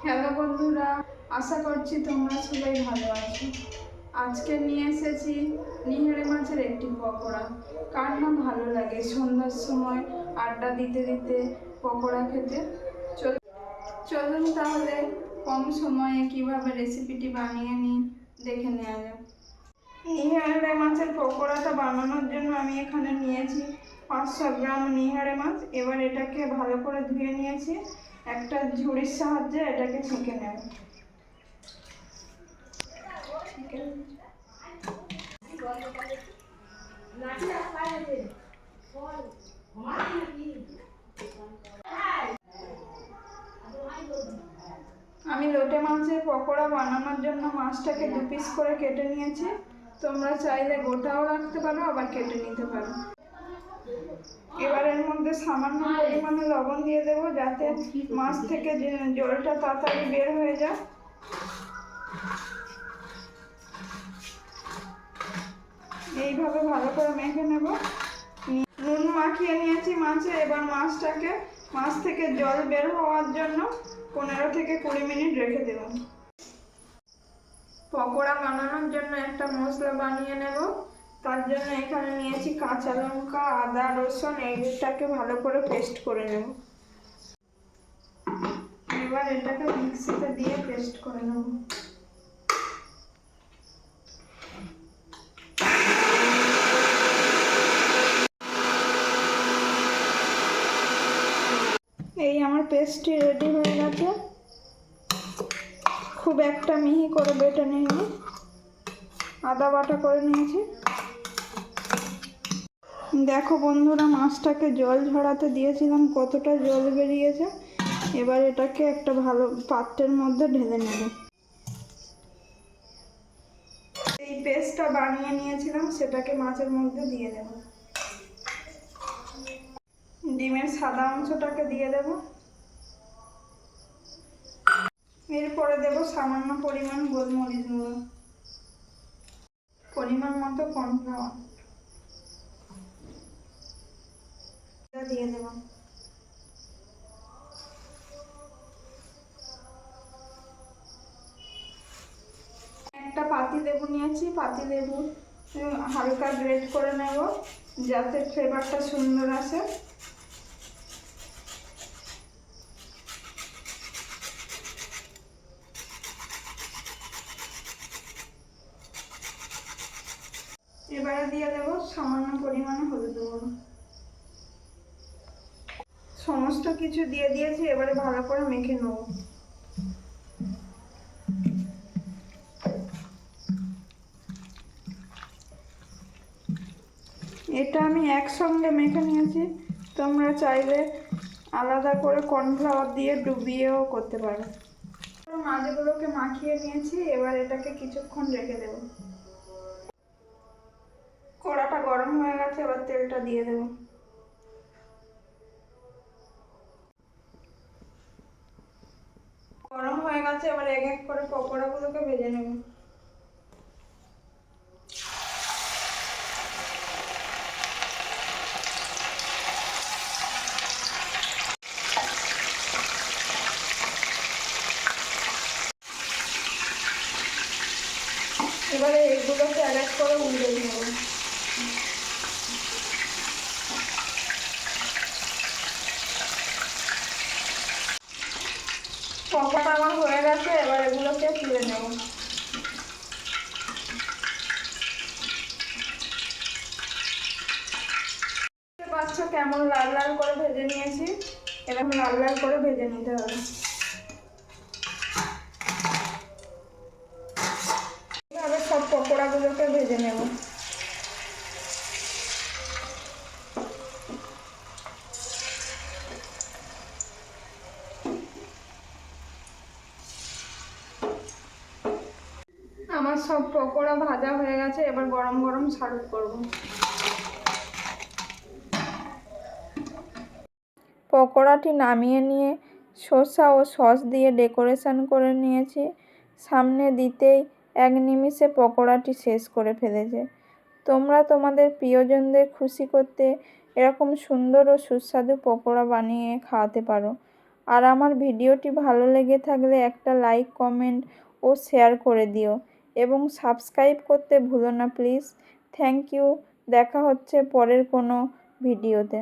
Hello বন্ধুরা, আশা করছি তোমরা সবাই ভালো আছো। আজকে নিয়ে এসেছি নিহেরে মাছের একটি পকোড়া। কার না ভালো লাগে সন্ধ্যার সময় আড্ডা দিতে দিতে পকোড়া খেতে। চলুন তাহলে কম সময়ে কিভাবে রেসিপিটি বানিয়ে নিই দেখে নেওয়া যাক। নিহেরে মাছের পকোড়াটা বানানোর জন্য আমি এখানে নিয়েছি 500 গ্রাম নিহেরে মাছ। এবার এটাকে ভালো করে ধুয়ে নিয়েছি। একটা ঝুড়ির সাহায্যে এটাকে ছেঁকে নেব। আমি লোটে মাছের পকোড়া বানানোর জন্য মাছটাকে 2 পিস করে কেটে নিয়েছি। তোমরা চাইলে গোটাও রাখতে পারো, আবার কেটে নিতে পারো। এবার এর মধ্যে সামান্য পরিমাণে লবণ দিয়ে দেবো, যাতে মাছ থেকে জলটা তাড়াতাড়ি বের হয়ে যায়। এইভাবে ভালো করে মেখে নেব। নুন মাখিয়ে নিয়েছি মাছে। এবার মাছ থেকে জল বের হওয়ার জন্য 15 থেকে 20 মিনিট রেখে দেব। পকোড়া বানানোর জন্য একটা মশলা বানিয়ে নেব। তার জন্য এখানে নিয়েছি কাঁচা লঙ্কা, আদা, রসুন। এইটাকে ভালো করে পেস্ট করে নেব। এবার এটাকে মিক্সিতে দিয়ে পেস্ট করে নেব। এই আমার পেস্টটি রেডি হয়ে গেছে। খুব একটা মিহি করে বেটে নিইনি, আদা বাটা করে নিয়েছি। দেখো বন্ধুরা, মাছটাকে জল ঝরাতে দিয়েছিলাম, কতটা জল বেরিয়েছে। এবার এটাকে একটা ভালো পাত্রের মধ্যে ঢেলে নেব। এই পেস্টটা বানিয়ে নিয়েছিলাম, সেটাকে মাছের মধ্যে দিয়ে দেব। ডিমের সাদা অংশটাকে দিয়ে দেব। এরপরে দেব সামান্য পরিমাণ গোলমরিচ গুঁড়ো, পরিমাণ মতো কর্নফ্লাওয়ার দিয়ে দেব। একটা পাতিলেবু নিয়েছি, পাতিলেবু হালকা গ্রেট করে নেব, যাতে ফ্লেভারটা সুন্দর আসে। এবারে দিয়ে দেব সামান্য পরিমাণে হলুদ গুঁড়ো। সমস্ত কিছু দিয়ে দিয়েছি, এবারে ভালো করে মেখে নেব। এটা আমি একসঙ্গে মেখে নিয়েছি। তোমরা চাইলে আলাদা করে কর্নফ্লাওয়ার দিয়ে ডুবিয়েও করতে পারো। মাছগুলোকে মাখিয়ে নিয়েছি। এবার এটাকে কিছুক্ষণ রেখে দেব। কড়াটা গরম হয়ে গেছে, এবার তেলটা দিয়ে দেব। গরম হয়ে গেছে, এবার এক এক করে পকোড়াগুলোকে ভেজে নেব। এবারে এগুলোকে এক এক করে উল্টে নেব। পকোড়া আমার হয়ে গেছে, এবার এগুলোকে তুলে নেব। দেখতে পাচ্ছ কেমন লাল লাল করে ভেজে নিয়েছি। এরকম লাল লাল করে ভেজে নিতে হবে। এভাবে সব পকোড়াগুলোকে ভেজে নেব। আমার সব পকোড়া ভাজা হয়ে গেছে, এবার গরম গরম সার্ভ করব। পকোড়াটি নামিয়ে নিয়ে শসা ও সস দিয়ে ডেকোরেশন করে নিয়েছি। সামনে দিতেই 1 নিমিষে পকোড়াটি শেষ করে ফেলেছে। তোমরা তোমাদের প্রিয়জনদের খুশি করতে এরকম সুন্দর ও সুস্বাদু পকোড়া বানিয়ে খাওয়াতে পারো। আর আমার ভিডিওটি ভালো লেগে থাকলে একটা লাইক, কমেন্ট ও শেয়ার করে দিও এবং সাবস্ক্রাইব করতে ভুলো না প্লিজ। Thank you. দেখা হচ্ছে পরের কোনো ভিডিওতে।